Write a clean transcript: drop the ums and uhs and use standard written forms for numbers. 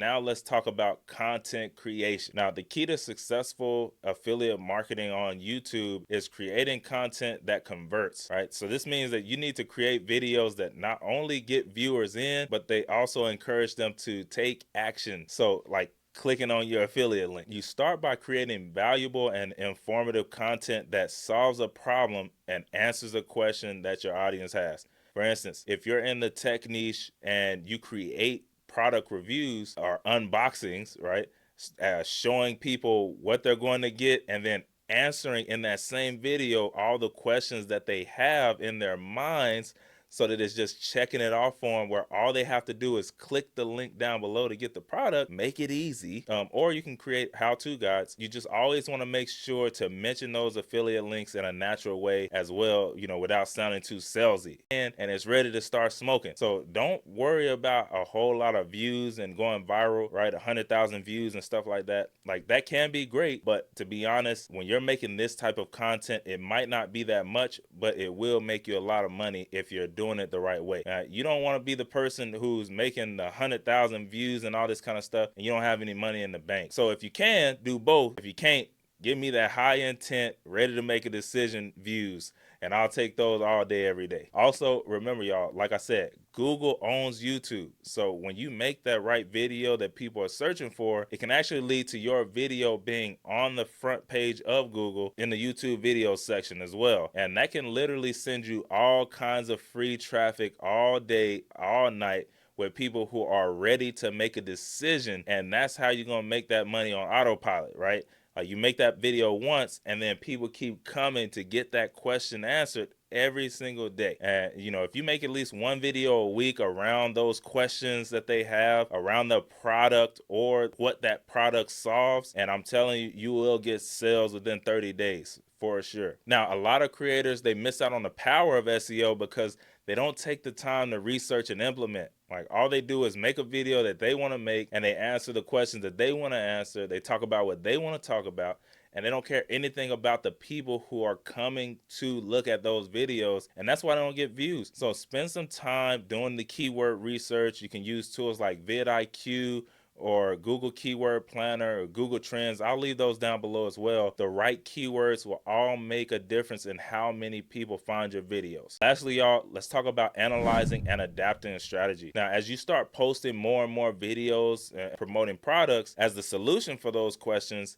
Now let's talk about content creation. Now, the key to successful affiliate marketing on YouTube is creating content that converts, right? So this means that you need to create videos that not only get viewers in, but they also encourage them to take action. So like clicking on your affiliate link. You start by creating valuable and informative content that solves a problem and answers a question that your audience has. For instance, if you're in the tech niche and you create product reviews or unboxings, right? Showing people what they're going to get and then answering in that same video all the questions that they have in their minds, so that it's just checking it off for them, where all they have to do is click the link down below to get the product. Make it easy. Or you can create how-to guides. You just always want to make sure to mention those affiliate links in a natural way as well, without sounding too salesy. And it's ready to start smoking. So don't worry about a whole lot of views and going viral, right? 100,000 views and stuff like that. Like, that can be great, but to be honest, when you're making this type of content, it might not be that much, but it will make you a lot of money if you're doing it the right way. You don't want to be the person who's making 100,000 views and all this kind of stuff and you don't have any money in the bank. So if you can, do both. If you can't, give me that high intent, ready to make a decision views, and I'll take those all day, every day. Also, remember, y'all, like I said, Google owns YouTube. So when you make that right video that people are searching for, it can actually lead to your video being on the front page of Google in the YouTube video section as well. And that can literally send you all kinds of free traffic all day, all night, with people who are ready to make a decision. And that's how you're going to make that money on autopilot, right? You make that video once, and then people keep coming to get that question answered every single day. And if you make at least one video a week around those questions that they have around the product or what that product solves, and I'm telling you, you will get sales within 30 days for sure. Now, a lot of creators, they miss out on the power of SEO because they don't take the time to research and implement. Like, all they do is make a video that they want to make, and they answer the questions that they want to answer. They talk about what they want to talk about, and they don't care anything about the people who are coming to look at those videos, and that's why they don't get views. So spend some time doing the keyword research. You can use tools like vidIQ or Google Keyword Planner or Google Trends. I'll leave those down below as well. The right keywords will all make a difference in how many people find your videos. Lastly, y'all, let's talk about analyzing and adapting a strategy. Now, as you start posting more and more videos and promoting products, as the solution for those questions,